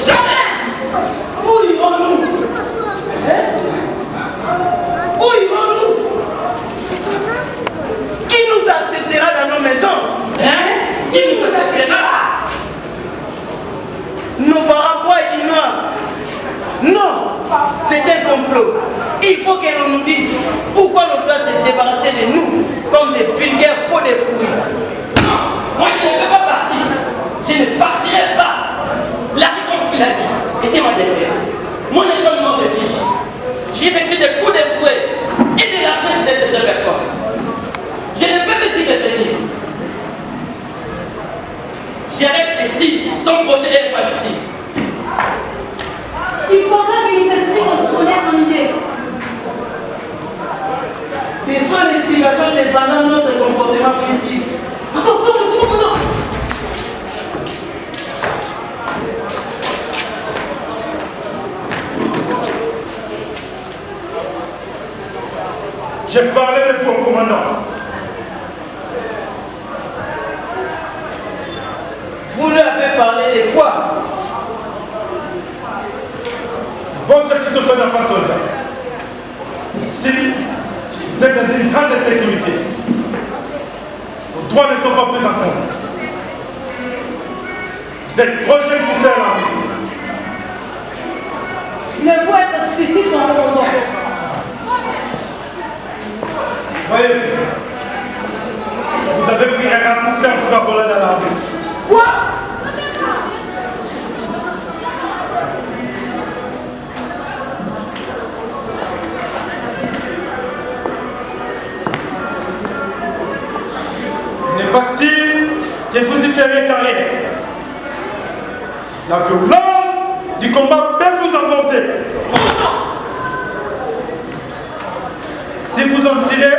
Jamais. Où irons-nous? Où irons-nous? Qui nous acceptera dans nos maisons? Qui nous acceptera? Nos parents boivent du noir. Non, c'est un complot. Il faut que l'on nous dise pourquoi l'on doit se débarrasser de nous comme des vulgaires pots de fruits. Non, moi je ne veux pas partir. Je ne partirai pas. La vie, comme tu l'as dit, était ma dernière. Mon école m'en fiche. J'ai reçu des coups de fouet et de l'argent sur ces deux personnes. Je ne peux me s'y retenir. Je reste ici, son projet est facile. Il faudra qu'il nous explique en connaît son idée. Besoin d'explication dépendant de notre comportement physique. Attention, monsieur, non. J'ai parlé de vous, commandant. Vous lui avez parlé de quoi? Votre situation d'enfant soldat. Ici, vous êtes dans une grande insécurité. Vos droits ne sont pas pris en compte. Vous êtes trop jeune pour faire l'armée. Il faut être explicite dans le commandant. Voyez, vous avez pris un raccourci en vous envolant dans l'armée. Quoi? Il n'est pas si que vous y ferez carrière. La violence du combat peut vous emporter. Si vous en tirez,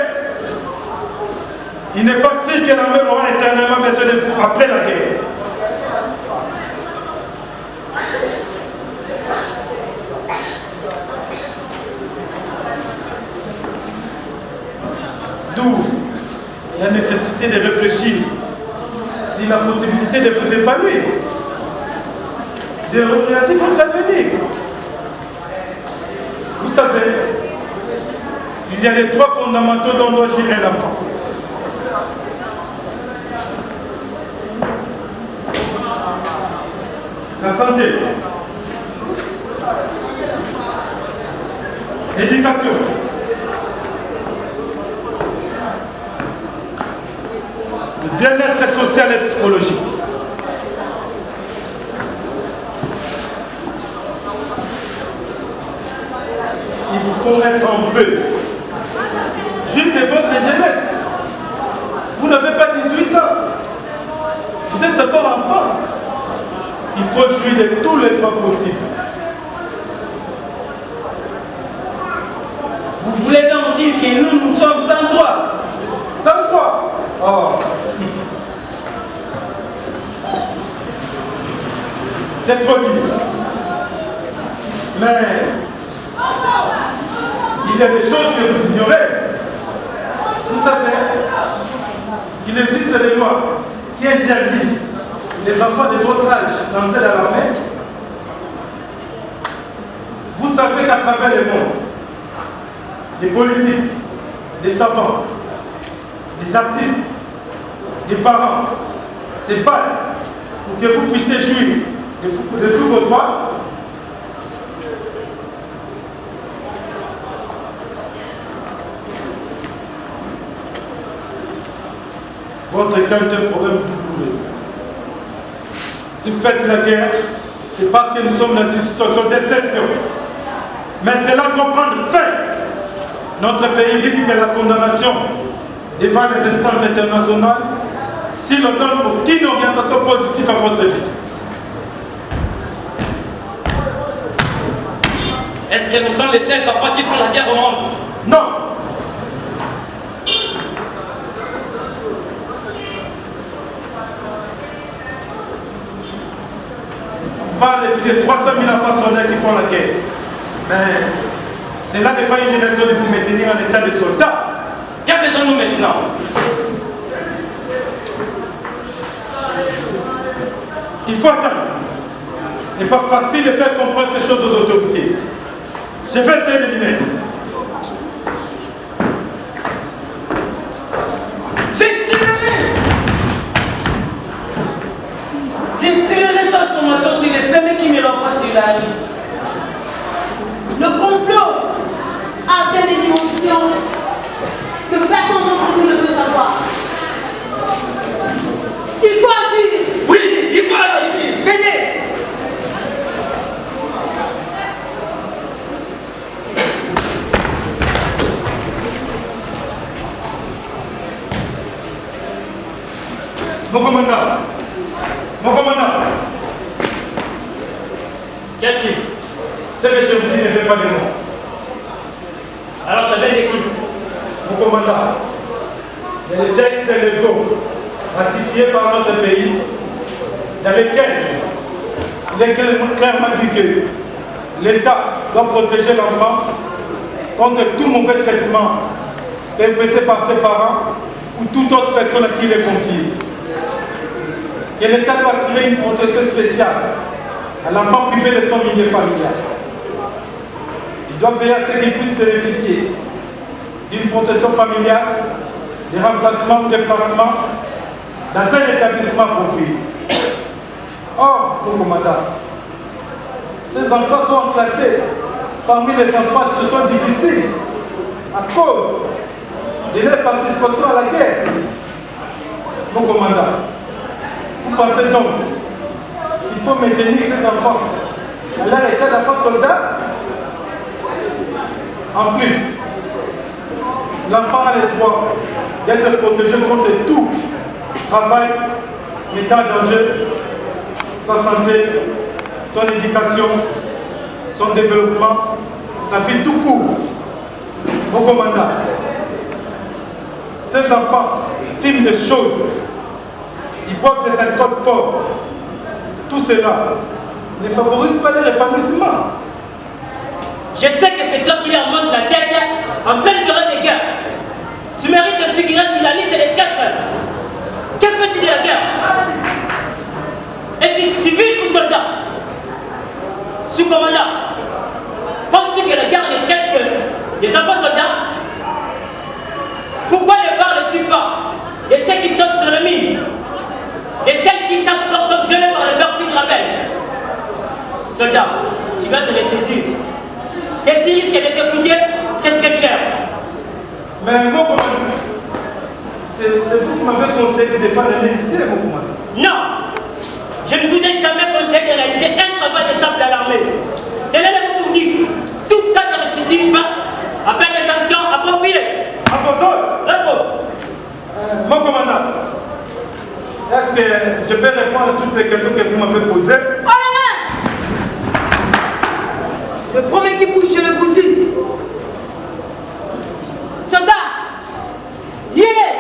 il n'est pas si que l'armée aura éternellement besoin de vous après la guerre. D'où la nécessité de réfléchir sur la possibilité de vous épanouir, de regarder votre avenir. Vous savez, il y a les trois fondamentaux dont doit jouir un enfant. La santé, l'éducation, le bien-être social et psychologique. Il vous faut être un peu juste de votre jeunesse. Vous n'avez pas 18 ans. Vous êtes encore enfant. Il faut jouir de tous les droits possibles. Vous voulez donc dire que nous sommes sans droit? Sans droit. Oh. C'est trop dit. Mais il y a des choses que vous ignorez. Vous savez, il existe des lois qui interdisent les enfants de votre âge d'entrer dans l'armée. Vous savez qu'à travers le monde, les politiques, les savants, les artistes, les parents se battent pour que vous puissiez jouir de tous vos droits. Votre cas est un problème douloureux. Si vous faites la guerre, c'est parce que nous sommes dans une situation d'exception. Mais cela doit prendre fin. Notre pays risque la condamnation devant les instances internationales s'il donne aucune orientation positive à votre vie. Est-ce que nous sommes les seuls enfants qui font la guerre au monde? Non. On parle de plus de 300 000 enfants soldats qui font la guerre. Mais cela n'est pas une raison de vous maintenir en état de soldat. Que faisons-nous maintenant? Il faut attendre. n'est pas facile de faire comprendre ces choses aux autorités. Je vais essayer d'éliminer. J'ai tiré sa sommation sur les premiers qui me l'envoient sur la rue. Le complot a atteint des dimensions que personne d'entre nous ne peut savoir. Il faut agir. Oui, il faut agir. Venez. Mon commandant. Mon commandant. Qu'y a-t-il? Ce que je vous dis ne fait pas de nom. Alors ça vient de qui? Mon commandant, il y a des textes légaux ratifiés par notre pays dans lesquels il est clairement dit que l'État doit protéger l'enfant contre tout mauvais traitement perpétré par ses parents ou toute autre personne à qui il est confié. Et l'État doit assurer une protection spéciale à l'enfant privé de son milieu familial. Il doit veiller à ce qu'il puisse bénéficier d'une protection familiale, des remplacements ou des placements dans un établissement approprié. Or, mon commandant, ces enfants sont classés parmi les enfants en situation difficile à cause de leur participation à la guerre. Mon commandant, vous pensez donc qu'il faut maintenir ces enfants à leur état d'enfant soldat? En plus, l'enfant a le droit d'être protégé contre tout travail mettant en danger sa santé, son éducation, son développement, sa vie tout court. Mon commandant, ces enfants filment des choses, ils boivent des alcools forts. Tout cela ne favorise pas leur épanouissement. Je sais que c'est toi qui leur montre la tête en pleine période de guerre. Tu mérites de figurer sur la liste des traîtres. Que fais-tu de la guerre? Es-tu civil ou soldat? Sous-commandant, penses-tu que la guerre ne traite que les enfants soldats? Pourquoi ne parles-tu pas de ceux qui sautent sur le mine? Et celles qui chaque soir sont violées par les perfides rebelles? Soldat, tu vas te ressaisir. Ceci risque de te coûter très très cher. Mais mon commandant, c'est vous qui m'avez conseillé de défendre l'idée, mon commandant. Non, je ne vous ai jamais conseillé de réaliser un travail de simple à l'armée. Tenez-le pour dire, tout cas de récidive appelle des sanctions appropriées. À vos ordres. Repos. Mon commandant, est-ce que je peux répondre à toutes les questions que vous m'avez posées? Oh la main. Le premier qui bouge, je le bousille. Soldat, liez-les.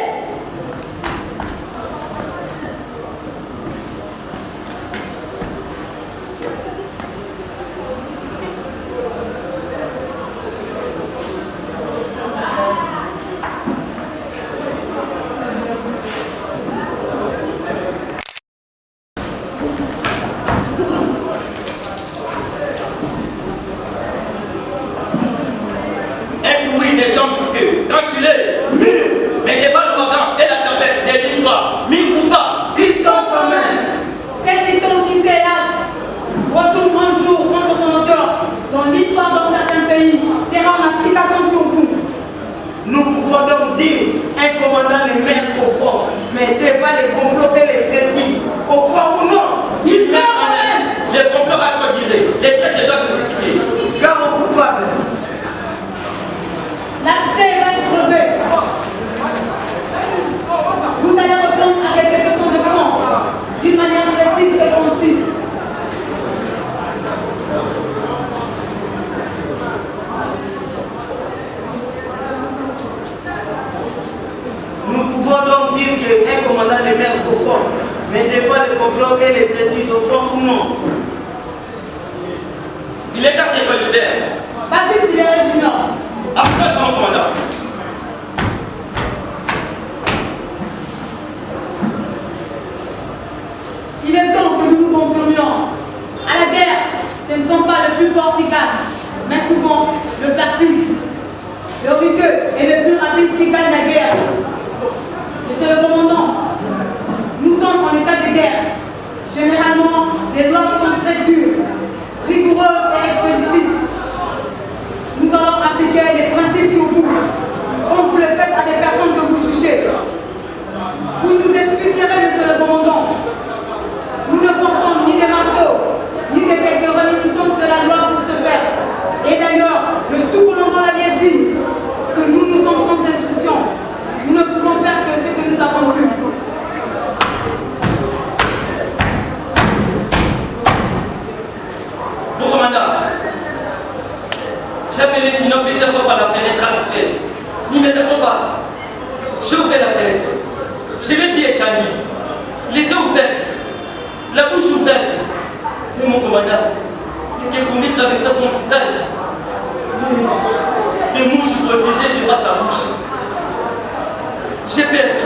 Mais devant le moment et la tempête de l'histoire, mille ou pas, Dit-on quand même. C'est dit-on qui s'hélas retourne un jour contre son auteur, dont l'histoire dans certains pays sera en application sur vous. Nous pouvons donc dire un commandant le met au front, mais devant les complots et les traîtrises, au front ou non, il meurt quand même. Le complot va trop durer, les traites doivent se quitter. car au coupable. L'accès va être crevé. Vous allez répondre à quelques questions de fond, d'une manière précise et concise. Nous pouvons donc dire qu'un commandant le met au front, mais devant les complots et les traîtrises, au front ou non. Il est temps qu'on libère. Patrick Tibéré Junior. Absolument, commandant. Il est temps que nous nous confirmions à la guerre ce ne sont pas les plus forts qui gagnent, mais souvent le perfide, le ruseux et le plus rapide qui gagnent la guerre. Monsieur le commandant, nous sommes en état de guerre. Généralement, les lois sont très dures, rigoureuses et expéditives. Nous allons appliquer les principes sur vous, comme vous le faites à des personnes que vous jugez. Vous nous excuserez, monsieur le commandant. Nous ne portons ni des marteaux, ni des têtes de réminiscence de la loi pour ce faire. Et d'ailleurs, le sous-commandant l'a bien dit, que nous sommes sans instruction. Nous ne pouvons faire que ce que nous avons vu. Mon commandant, j'ai appelé Chino plusieurs fois par la fenêtre habituelle. Il ne me répond pas. J'ai ouvert la fenêtre. Je l'ai dit étendu. Les yeux ouverts. La bouche ouverte. Et mon commandant, quelques fourmis traversaient son visage. Des mouches protégées devant sa bouche. J'ai peur.